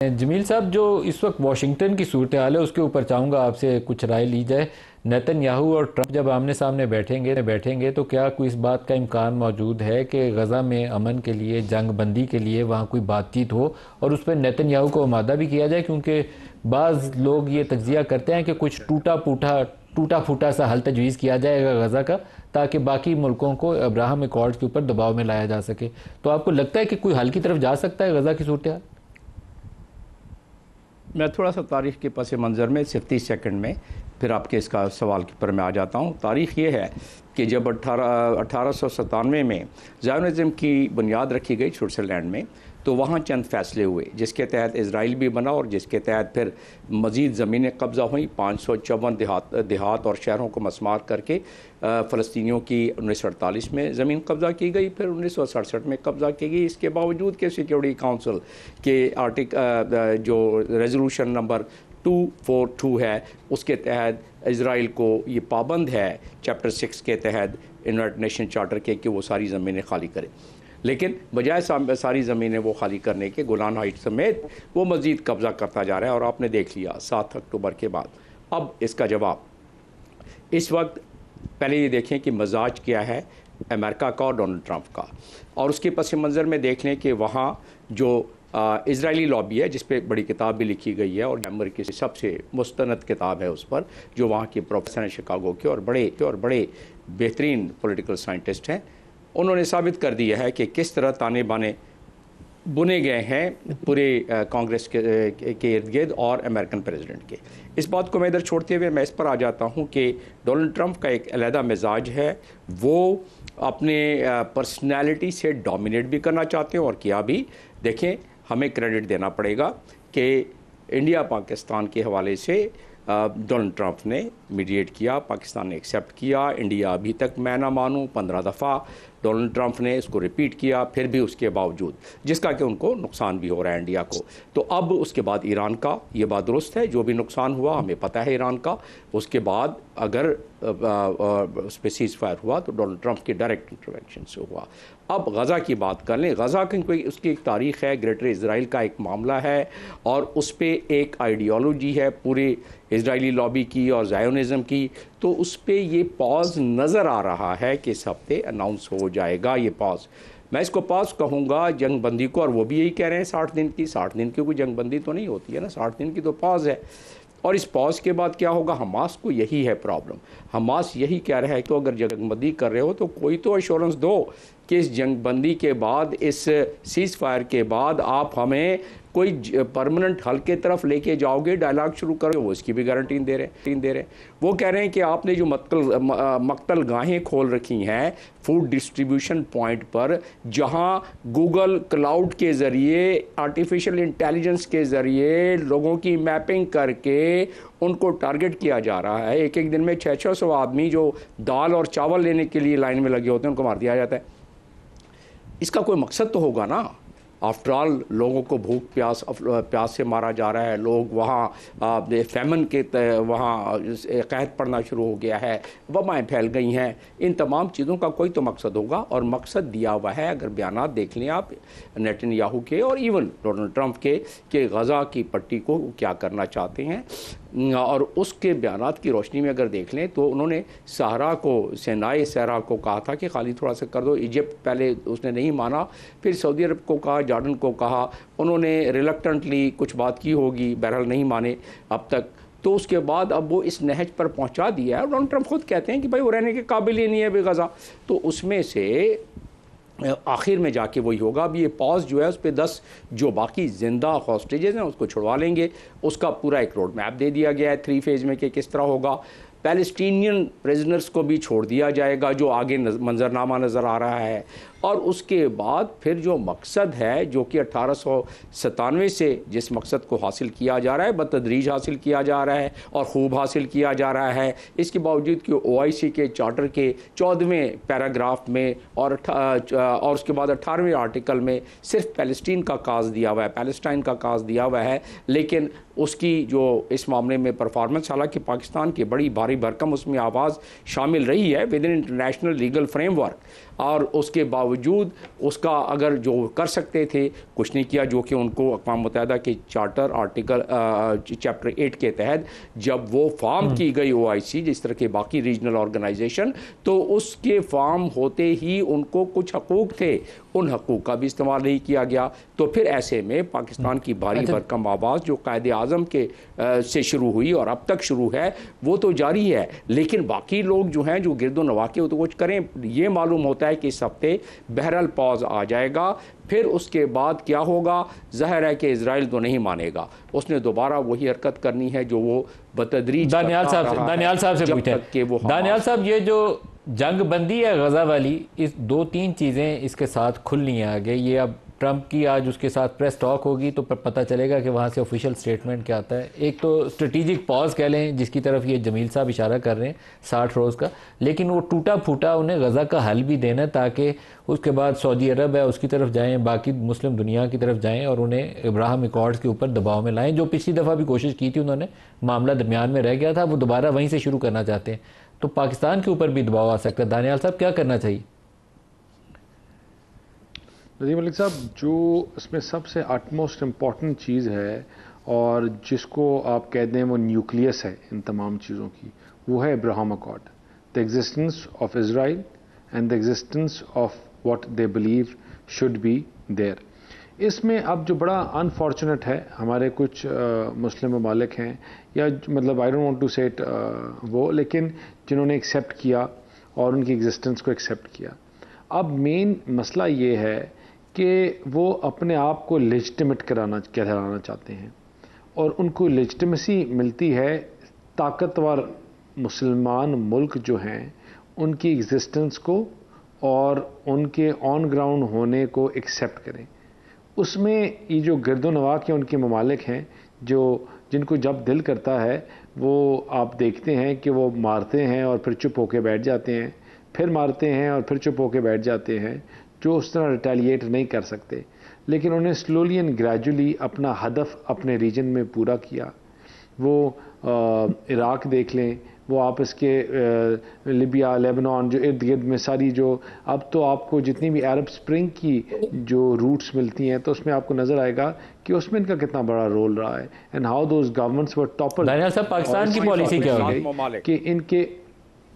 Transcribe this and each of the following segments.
जमील साहब, जो इस वक्त वाशिंगटन की सूरत हाल है उसके ऊपर चाहूँगा आपसे कुछ राय ली जाए। नेतन्याहू और ट्रंप जब आमने सामने बैठेंगे तो क्या कोई इस बात का इम्कान मौजूद है कि गज़ा में अमन के लिए, जंग बंदी के लिए वहाँ कोई बातचीत हो और उस पर नेतन्याहू को आमादा भी किया जाए? क्योंकि बाज़ लोग ये तज्जिया करते हैं कि कुछ टूटा फूटा सा हल तजवीज़ किया जाएगा गज़ा का, ताकि बाकी मुल्कों को अब्राहम अकॉर्ड के ऊपर दबाव में लाया जा सके। तो आपको लगता है कि कोई हल की तरफ जा सकता है गज़ा की सूरत हाल? मैं थोड़ा सा तारीख़ के पस मंज़र में सिर्फ 30 सेकंड में फिर आपके इसका सवाल के ऊपर मैं आ जाता हूँ। तारीख़ ये है कि जब 1897 में ज़ायोनिज़्म की बुनियाद रखी गई स्विट्ज़रलैंड में, तो वहाँ चंद फ़ैसले हुए जिसके तहत इज़राइल भी बना और जिसके तहत फिर मज़ीद ज़मीनें कब्ज़ा हुई। 554 देहात और शहरों को मस्मार करके फ़लस्तीनियों की 1948 में ज़मीन कब्ज़ा की गई, फिर 1967 में कब्ज़ा की गई। इसके बावजूद कि सिक्योरिटी काउंसिल के जो रेजोल्यूशन नंबर 242 है उसके तहत इज़राइल को ये पाबंद है चैप्टर 6 के तहत यूनाइटेड नेशन चार्टर के कि वो सारी ज़मीनें खाली करे, लेकिन बजाय सारी ज़मीनें वो खाली करने के गोलान हाइट समेत वो मज़ीद कब्ज़ा करता जा रहा है। और आपने देख लिया 7 अक्टूबर के बाद। अब इसका जवाब इस वक्त पहले ये देखें कि मजाज क्या है अमेरिका का और डोनाल्ड ट्रंप का, और उसके पस मंज़र में देख लें कि वहाँ जो इज़राइली लॉबी है जिस पे बड़ी किताब भी लिखी गई है और अमेरिका की सबसे मुस्तनद किताब है उस पर, जो वहाँ के प्रोफेसर हैं शिकागो के और बड़े बेहतरीन पॉलिटिकल साइंटिस्ट हैं, उन्होंने साबित कर दिया है कि किस तरह ताने बाने बुने गए हैं पूरे कांग्रेस के इर्द गिर्द और अमेरिकन प्रेसिडेंट के। इस बात को मैं इधर छोड़ते हुए मैं इस पर आ जाता हूँ कि डोनाल्ड ट्रंप का एक अलहदा मिजाज है। वो अपने पर्सनैलिटी से डोमिनेट भी करना चाहते हैं और किया भी। देखें, हमें क्रेडिट देना पड़ेगा कि इंडिया पाकिस्तान के हवाले से डोनाल्ड ट्रंप ने मीडिएट किया, पाकिस्तान ने एक्सेप्ट किया। इंडिया अभी तक मैं ना मानूँ 15 दफ़ा डोनाल्ड ट्रंप ने इसको रिपीट किया, फिर भी उसके बावजूद, जिसका कि उनको नुकसान भी हो रहा है इंडिया को। तो अब उसके बाद ईरान का, ये बात दुरुस्त है, जो भी नुकसान हुआ हमें पता है ईरान का। उसके बाद अगर उस पर सीज़ फायर हुआ तो डोनाल्ड ट्रंप के डायरेक्ट इंटरवेंशन से हुआ। अब गज़ा की बात कर लें। गज़ा की कोई उसकी एक तारीख़ है, ग्रेटर इज़राइल का एक मामला है और उस पर एक आइडियोलॉजी है पूरे इज़राइली लॉबी की और ज़ायोनिज़म की। तो उस पर ये पॉज नज़र आ रहा है कि इस हफ्ते अनाउंस हो जाएगा ये पॉज। मैं इसको पॉज कहूँगा जंग बंदी को, और वो भी यही कह रहे हैं 60 दिन की। 60 दिन की कोई जंग बंदी तो नहीं होती है ना, 60 दिन की तो पॉज है। और इस पॉज के बाद क्या होगा, हमास को यही है प्रॉब्लम। हमास यही कह रहा है कि अगर जंगबंदी कर रहे हो तो कोई तो एश्योरेंस दो कि इस जंगबंदी के बाद, इस सीज़ फायर के बाद आप हमें कोई परमानेंट हल के तरफ लेके जाओगे, डायलॉग शुरू करोगे। वो इसकी भी गारंटी दे रहे हैं। वो कह रहे हैं कि आपने जो मक्तल गाहें खोल रखी हैं फूड डिस्ट्रीब्यूशन पॉइंट पर, जहां गूगल क्लाउड के ज़रिए, आर्टिफिशियल इंटेलिजेंस के ज़रिए लोगों की मैपिंग करके उनको टारगेट किया जा रहा है। एक एक दिन में 600 आदमी जो दाल और चावल लेने के लिए लाइन में लगे होते हैं उनको मार दिया जाता है। इसका कोई मकसद तो होगा ना। आफ्टर ऑल लोगों को भूख प्यास से मारा जा रहा है। लोग वहाँ फैमन के वहाँ कहत पड़ना शुरू हो गया है, वबाएँ फैल गई हैं। इन तमाम चीज़ों का कोई तो मकसद होगा और मकसद दिया हुआ है। अगर बयानात देख लें आप नेतन्याहू के और इवन डोनाल्ड ट्रंप के कि गज़ा की पट्टी को क्या करना चाहते हैं, और उसके बयानात की रोशनी में अगर देख लें तो उन्होंने सहरा को, सेनाए सहरा को कहा था कि खाली थोड़ा सा कर दो। इजिप्ट पहले उसने नहीं माना, फिर सऊदी अरब को कहा, जॉर्डन को कहा। उन्होंने रिलक्टेंटली कुछ बात की होगी, बहरहाल नहीं माने अब तक। तो उसके बाद अब वो इस नहज पर पहुंचा दिया है। डोनाल्ड ट्रंप खुद कहते हैं कि भाई वो रहने के काबिल ही नहीं है बेगज़ा। तो उसमें से आखिर में जाके वही होगा। अब ये पॉज जो है उस पर 10 जो बाकी ज़िंदा हॉस्टेजेस हैं उसको छुड़वा लेंगे। उसका पूरा एक रोड मैप दे दिया गया है 3 फेज़ में कि किस तरह होगा। पैलेस्टीनियन प्रिजनर्स को भी छोड़ दिया जाएगा, जो आगे मंजरनामा नज़र आ रहा है। और उसके बाद फिर जो मकसद है, जो कि 1897 से जिस मकसद को हासिल किया जा रहा है, बतदरीज हासिल किया जा रहा है और खूब हासिल किया जा रहा है। इसके बावजूद कि OIC के चार्टर के 14वें पैराग्राफ में और उसके बाद 18वें आर्टिकल में सिर्फ पैलेस्टीन का काज दिया हुआ है, पैलेस्टाइन का काज दिया हुआ है। लेकिन उसकी जो इस मामले में परफॉर्मेंस, हालांकि पाकिस्तान की बड़ी भारी भरकम उसमें आवाज़ शामिल रही है with in international legal framework, और उसके बावजूद बावजूद उसका अगर जो कर सकते थे कुछ नहीं किया, जो कि उनको अक़वाम मुत्तहिदा के चार्टर आर्टिकल चैप्टर 8 के तहत जब वो फॉर्म की गई OIC जिस तरह के बाकी रीजनल ऑर्गेनाइजेशन, तो उसके फॉर्म होते ही उनको कुछ हकूक़ थे, उन हकूक़ का भी इस्तेमाल नहीं किया गया। तो फिर ऐसे में पाकिस्तान की भारी भरकम आवाज़ जो कायदे आज़म के से शुरू हुई और अब तक शुरू है वो तो जारी है, लेकिन बाकी लोग जो हैं जो गिरदो नवा के तो कुछ करें। ये मालूम होता है कि इस हफ्ते बहरहाल पॉज आ जाएगा, फिर उसके बाद क्या होगा ज़ाहिर है कि इजराइल तो नहीं मानेगा, उसने दोबारा वही हरकत करनी है जो वो बतदरीज दानियाल साहब से पूछते हैं। दानियाल साहब, ये जो जंग बंदी है गज़ा वाली, इस 2-3 चीज़ें इसके साथ खुलनी है आगे। ये अब ट्रंप की आज उसके साथ प्रेस टॉक होगी तो पता चलेगा कि वहाँ से ऑफिशियल स्टेटमेंट क्या आता है। एक तो स्ट्रेटेजिक पॉज कह लें जिसकी तरफ ये जमील साहब इशारा कर रहे हैं 60 रोज़ का, लेकिन वो टूटा फूटा उन्हें गज़ा का हल भी देना ताकि उसके बाद सऊदी अरब है उसकी तरफ जाएँ, बाकी मुस्लिम दुनिया की तरफ जाएँ और उन्हें इब्राहिम अकॉर्ड्स के ऊपर दबाव में लाएँ। जो पिछली दफ़ा भी कोशिश की थी उन्होंने, मामला दरमियान में रह गया था, वो दोबारा वहीं से शुरू करना चाहते हैं, तो पाकिस्तान के ऊपर भी दबाव आ सकता है। दानियाल साहब क्या करना चाहिए? नदीम मलिक साहब, जो इसमें सबसे अटमोस्ट इम्पॉर्टेंट चीज़ है और जिसको आप कह दें वो न्यूक्लियस है इन तमाम चीज़ों की, वो है Abraham Accord, the existence of Israel and the existence of what they believe should be there. इसमें अब जो बड़ा अनफॉर्चुनेट है, हमारे कुछ मुस्लिम ममालिक हैं या मतलब आई डोंट वांट टू से इट वो, लेकिन जिन्होंने एक्सेप्ट किया और उनकी एग्जिस्टेंस को एक्सेप्ट किया। अब मेन मसला ये है कि वो अपने आप को लेजिटिमेट कराना चाहते हैं और उनको लेजिटिमेसी मिलती है ताकतवर मुसलमान मुल्क जो हैं उनकी एग्जिस्टेंस को और उनके ऑन ग्राउंड होने को एक्सेप्ट करें। उसमें ये जो गिरदोनवा के उनके ममालिक हैं जो जिनको जब दिल करता है वो आप देखते हैं कि वो मारते हैं और फिर चुप होके बैठ जाते हैं, फिर मारते हैं और फिर चुप होके बैठ जाते हैं, जो उस तरह रिटेलिएट नहीं कर सकते। लेकिन उन्हें स्लोली एंड ग्रेजुअली अपना हदफ अपने रीजन में पूरा किया। वो इराक़ देख लें, वो आप इसके लिबिया, लेबनान जो इर्द गिर्द में सारी जो अब तो आपको जितनी भी अरब स्प्रिंग की जो रूट्स मिलती हैं तो उसमें आपको नज़र आएगा कि उसमें इनका कितना बड़ा रोल रहा है and how those governments were topple. Pakistan की पॉलिसी क्या होगी कि इनके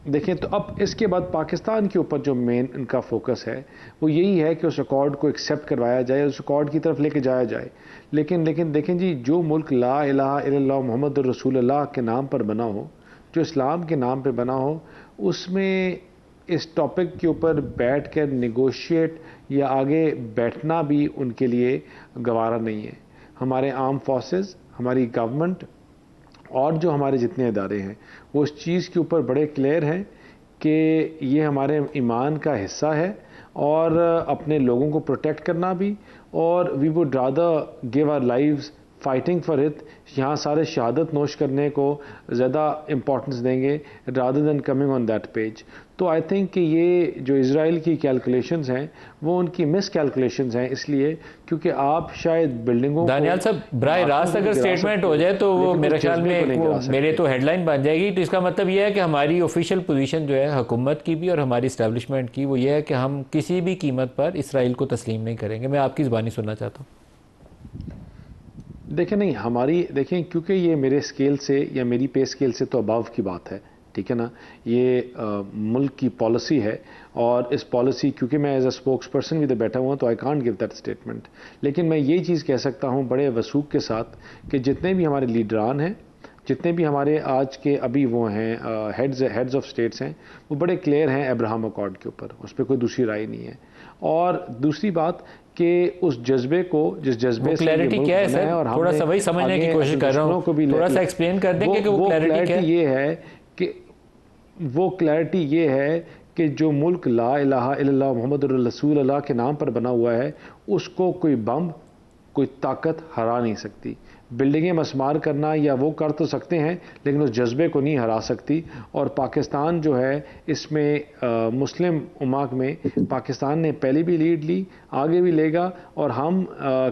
देखें तो अब इसके बाद पाकिस्तान के ऊपर जो मेन इनका फोकस है वो यही है कि उस अकॉर्ड को एक्सेप्ट करवाया जाए, उस अकॉर्ड की तरफ लेके जाया जाए। लेकिन देखें जी, जो मुल्क ला इलाहा इल्लल्लाह मुहम्मद रसूलुल्लाह के नाम पर बना हो, जो इस्लाम के नाम पर बना हो, उसमें इस टॉपिक के ऊपर बैठ कर निगोशिएट या आगे बैठना भी उनके लिए गवारा नहीं है। हमारे आर्म फोर्सेस, हमारी गवर्नमेंट और जो हमारे जितने इदारे हैं वो इस चीज़ के ऊपर बड़े क्लियर हैं कि ये हमारे ईमान का हिस्सा है और अपने लोगों को प्रोटेक्ट करना भी, और we would rather give our lives fighting for it. यहाँ सारे शहादत नोश करने को ज़्यादा इम्पोर्टेंस देंगे rather than coming on that page. तो आई थिंक कि ये जो इज़राइल की कैलकुलेशंस हैं वो उनकी मिस कैलकुलेशंस हैं, इसलिए क्योंकि आप शायद बिल्डिंगों दानियाल साहब बराह रास्त अगर स्टेटमेंट हो जाए तो वो मेरे ख्याल में वो मेरे तो हेडलाइन बन जाएगी। तो इसका मतलब ये है कि हमारी ऑफिशियल पोजीशन जो है हुकूमत की भी और हमारी इस्टेब्लिशमेंट की वो ये है कि हम किसी भी कीमत पर इसराइल को तस्लीम नहीं करेंगे। मैं आपकी ज़बानी सुनना चाहता हूँ। देखें नहीं, हमारी देखें क्योंकि ये मेरे स्केल से या मेरी पे स्केल से तो अबव की बात है, ठीक है ना। ये मुल्क की पॉलिसी है और इस पॉलिसी क्योंकि मैं एज अ स्पोक्स पर्सन भी बैठा हुआ तो I can't give that statement. लेकिन मैं ये चीज़ कह सकता हूँ बड़े वसूख के साथ कि जितने भी हमारे लीडरान हैं, जितने भी हमारे आज के अभी वो हैं हेड्स ऑफ स्टेट्स हैं, वो बड़े क्लियर हैं अब्राहम अकॉर्ड के ऊपर, उस पर कोई दूसरी राय नहीं है। और दूसरी बात कि उस जज्बे को जिस जज्बे से क्लैरिटी क्या है सर, और थोड़ा सा वही समझने की कोशिश कर रहा हूँ, थोड़ा सा एक्सप्लेन कर देंगे कि वो क्लैरिटी क्या है। ये है कि वो क्लैरिटी ये है कि जो मुल्क ला इलाहा इल्लल्लाह मुहम्मद रसूलुल्लाह के नाम पर बना हुआ है उसको कोई बम, कोई ताकत हरा नहीं सकती। बिल्डिंगें मस्मार करना या वो कर तो सकते हैं लेकिन उस जज्बे को नहीं हरा सकती। और पाकिस्तान जो है इसमें मुस्लिम उम्मा में पाकिस्तान ने पहले भी लीड ली, आगे भी लेगा, और हम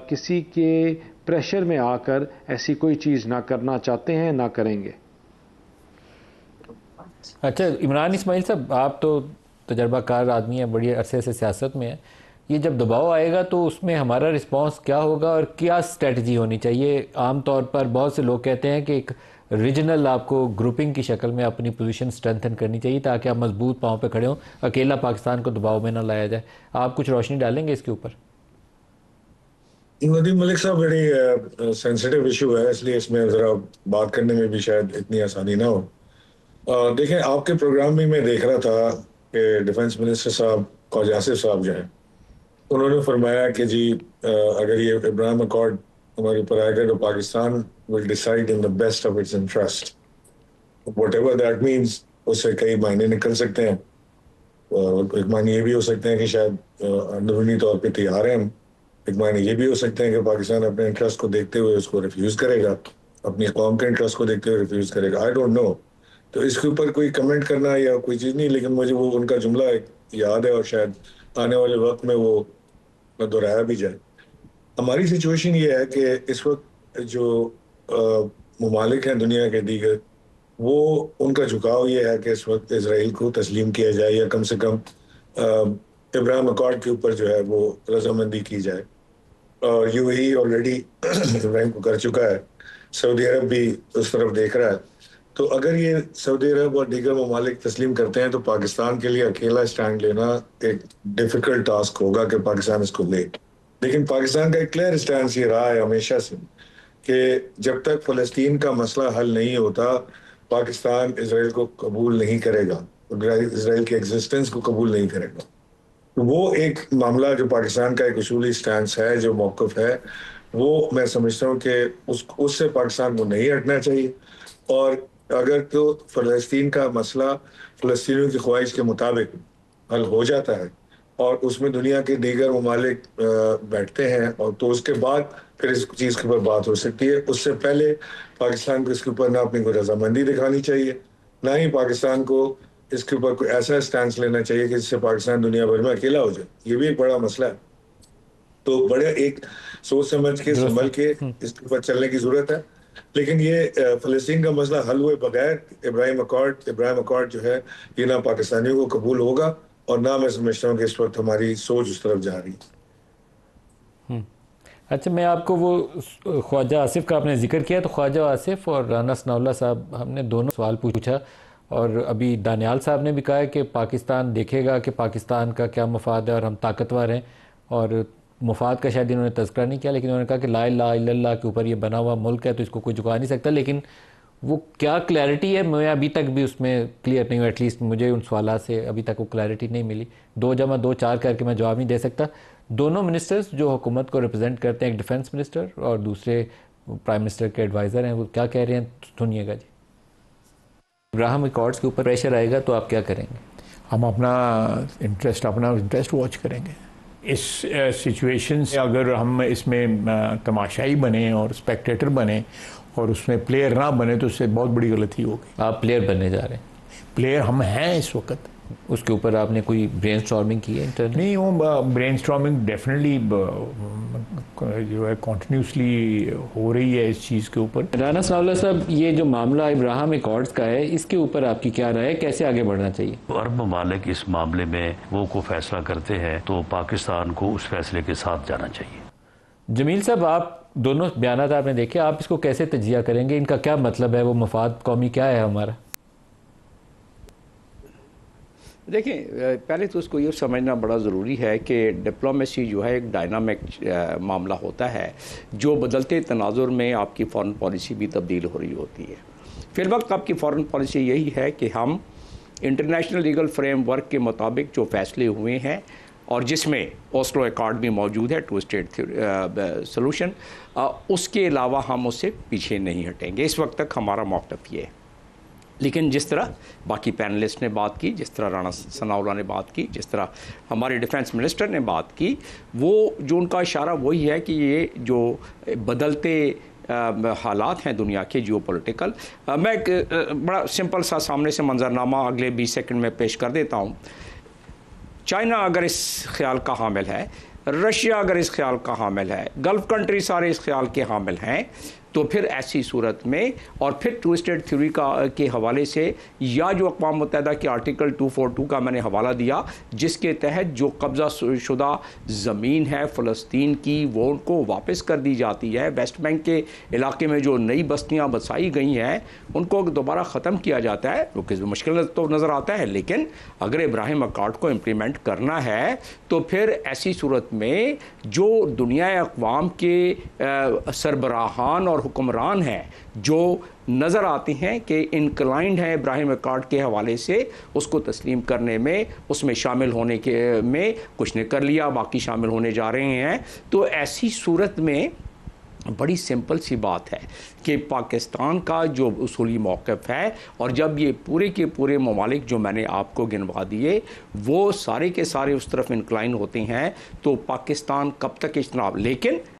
किसी के प्रेशर में आकर ऐसी कोई चीज़ ना करना चाहते हैं, ना करेंगे। अच्छा इमरान इस्माइल साहब, आप तो तजर्बाकार आदमी हैं, बड़ी अरसे से सियासत में है। ये जब दबाव आएगा तो उसमें हमारा रिस्पांस क्या होगा और क्या स्ट्रेटजी होनी चाहिए? आमतौर पर बहुत से लोग कहते हैं कि एक रीजनल आपको ग्रुपिंग की शक्ल में अपनी पोजीशन स्ट्रेंथन करनी चाहिए ताकि आप मजबूत पांव पे खड़े हों, अकेला पाकिस्तान को दबाव में ना लाया जाए। आप कुछ रोशनी डालेंगे इसके ऊपर? नदीम मलिक साहब, बड़ी सेंसिटिव इशू है, इसलिए इसमें ज़रा बात करने में भी शायद इतनी आसानी ना हो। देखें, आपके प्रोग्राम में मैं देख रहा था कि डिफेंस मिनिस्टर साहब ख्वाजा आसिफ साहब जो हैं, उन्होंने फरमाया कि जी अगर ये इब्राहिम अकॉर्ड हमारे ऊपर आएगा तो Pakistan will decide in the best of its interest, whatever that means. उससे कई मायने निकल सकते हैं। एक मायने ये भी हो सकते हैं कि शायद अंदरूनी तौर पे तैयार हैं हम। एक मायने ये भी हो सकते हैं कि पाकिस्तान अपने इंटरेस्ट को देखते हुए उसको रिफ्यूज़ करेगा, अपनी कौम के इंटरेस्ट को देखते हुए रिफ्यूज़ करेगा। आई डोंट नो, तो इसके ऊपर कोई कमेंट करना या कोई चीज़ नहीं, लेकिन मुझे वो उनका जुमला एक याद है और शायद आने वाले वक्त में वो दोहराया भी जाए। हमारी सिचुएशन ये है कि इस वक्त जो ममालिक हैं दुनिया के दीगर, वो उनका झुकाव ये है कि इस वक्त इसराइल को तस्लीम किया जाए या कम से कम इब्राहिम अकॉर्ड के ऊपर जो है वो रजामंदी की जाए। और यूएई ऑलरेडी इब्राहिम को कर चुका है, सऊदी अरब भी उस तरफ देख रहा है। तो अगर ये सऊदी अरब और दीगर ममालिक तस्लीम करते हैं तो पाकिस्तान के लिए अकेला स्टैंड लेना एक डिफ़िकल्ट टास्क होगा कि पाकिस्तान इसको ले। लेकिन पाकिस्तान का एक क्लियर स्टैंड ये रहा है हमेशा से कि जब तक फ़लस्तीन का मसला हल नहीं होता, पाकिस्तान इसराइल को कबूल नहीं करेगा, इसराइल के एग्जिस्टेंस को कबूल नहीं करेगा। तो वो एक मामला जो पाकिस्तान का एक उसूली स्टैंड है, जो मौक़िफ़ है, वो मैं समझता हूँ कि उससे पाकिस्तान को नहीं हटना चाहिए। और अगर तो फ़लस्तीन का मसला फ़लस्तीनियों की ख्वाहिश के मुताबिक हल हो जाता है और उसमें दुनिया के दीगर ममालिक बैठते हैं, और तो उसके बाद फिर इस चीज़ के ऊपर बात हो सकती है। उससे पहले पाकिस्तान को इसके ऊपर ना अपनी कोई रजामंदी दिखानी चाहिए, ना ही पाकिस्तान को इसके ऊपर कोई ऐसा स्टैंड लेना चाहिए कि जिससे पाकिस्तान दुनिया भर में अकेला हो जाए। ये भी एक बड़ा मसला है, तो बड़े एक सोच समझ के संभल के इसके ऊपर चलने की ज़रूरत है। लेकिन ये फ़लस्तीन का मसला हल हुए बगैर इब्राहिम अकॉर्ड जो है, ये ना पाकिस्तानियों को कबूल होगा और ना मैं समझता हूँ कि इस वक्त हमारी सोच उस तरफ जा रही है। अच्छा, मैं आपको वो ख्वाजा आसिफ का आपने जिक्र किया, तो ख्वाजा आसिफ और राना सनाउल्लाह साहब, हमने दोनों सवाल पूछा और अभी दानियाल साहब ने भी कहा है कि पाकिस्तान देखेगा कि पाकिस्तान का क्या मफाद है और हम ताकतवर हैं, और मफाद का शायद इन्होंने तज़किरा नहीं किया, लेकिन उन्होंने कहा कि ला इलाहा इल्लल्लाह के ऊपर ये बना हुआ मुल्क है तो इसको कोई झुका नहीं सकता। लेकिन वो क्या क्लैरिटी है, मैं अभी तक भी उसमें क्लियर नहीं हूँ। एटलीस्ट मुझे उन सवाल से अभी तक वो क्लैरिटी नहीं मिली। 2+2=4 करके मैं जवाब नहीं दे सकता। दोनों मिनिस्टर्स जो हुकूमत को रिप्रेजेंट करते हैं, एक डिफेंस मिनिस्टर और दूसरे प्राइम मिनिस्टर के एडवाइज़र हैं, वो क्या कह रहे हैं सुनिएगा जी। इब्राहिम अकॉर्ड्स के ऊपर प्रेशर आएगा तो आप क्या करेंगे? हम अपना इंटरेस्ट वॉच करेंगे। इस सिचुएशन से अगर हम इसमें तमाशाई बने और स्पेक्टेटर बने और उसमें प्लेयर ना बने तो उससे बहुत बड़ी गलती होगी। आप प्लेयर बनने जा रहे हैं? प्लेयर हम हैं इस वक्त। उसके ऊपर आपने कोई ब्रेनस्टॉर्मिंग की है इंटरनेट? नहीं, वो ब्रेनस्टॉर्मिंग डेफिनेटली जो है कॉन्टिन्यूसली हो रही है इस चीज़ के ऊपर। राना सनाउल्लाह साहब, ये जो मामला इब्राहिम अकॉर्ड्स का है, इसके ऊपर आपकी क्या राय है, कैसे आगे बढ़ना चाहिए? अरब ममालिक इस मामले में वो को फैसला करते हैं तो पाकिस्तान को उस फैसले के साथ जाना चाहिए। जमील साहब, आप दोनों बयान आपने देखे, आप इसको कैसे तजिया करेंगे? इनका क्या मतलब है? वो मफाद कौमी क्या है हमारा? देखिए, पहले तो उसको ये समझना बड़ा ज़रूरी है कि डिप्लोमेसी जो है एक डायनामिक मामला होता है, जो बदलते तनाजुर में आपकी फ़ॉरेन पॉलिसी भी तब्दील हो रही होती है। फिर वक्त आपकी फ़ॉरेन पॉलिसी यही है कि हम इंटरनेशनल लीगल फ्रेमवर्क के मुताबिक जो फ़ैसले हुए हैं और जिसमें ओस्लो अकॉर्ड भी मौजूद है, 2 स्टेट सॉल्यूशन, उसके अलावा हम उससे पीछे नहीं हटेंगे। इस वक्त तक हमारा मौक़िफ़ ये है। लेकिन जिस तरह बाकी पैनलिस्ट ने बात की, जिस तरह राना सनाउल्लाह ने बात की, जिस तरह हमारे डिफेंस मिनिस्टर ने बात की, वो जो उनका इशारा वही है कि ये जो बदलते हालात हैं दुनिया के जियोपॉलिटिकल, मैं एक बड़ा सिंपल सा सामने से मंजरनामा अगले 20 सेकंड में पेश कर देता हूँ। चाइना अगर इस ख्याल का हामिल है, रशिया अगर इस ख्याल का हामिल है, गल्फ़ कंट्री सारे इस ख्याल के हामिल हैं, तो फिर ऐसी सूरत में और फिर टू स्टेट थ्योरी के हवाले से या जो अक़वाम मुत्तहिदा के आर्टिकल 242 का मैंने हवाला दिया, जिसके तहत जो कब्ज़ा शुदा ज़मीन है फ़लस्तीन की वो उनको वापस कर दी जाती है, वेस्ट बैंक के इलाके में जो नई बस्तियाँ बसाई गई हैं उनको दोबारा ख़त्म किया जाता है, क्योंकि मुश्किल तो नज़र आता है। लेकिन अगर इब्राहिम अकॉर्ड को इम्प्लीमेंट करना है तो फिर ऐसी सूरत में जो दुनिया अक़वाम के सरबराहान और हुक्मरान हैं जो नज़र आते हैं कि इनक्लाइंड हैं इब्राहिम अकॉर्ड के हवाले से, उसको तस्लीम करने में, उसमें शामिल होने के में कुछ ने कर लिया, बाकी शामिल होने जा रहे हैं। तो ऐसी सूरत में बड़ी सिंपल सी बात है कि पाकिस्तान का जो उसूली मौक़िफ़ है, और जब ये पूरे के पूरे ममालिक जो मैंने आपको गिनवा दिए वो सारे के सारे उस तरफ इंक्लाइन होते हैं, तो पाकिस्तान कब तक इज्तनाब, लेकिन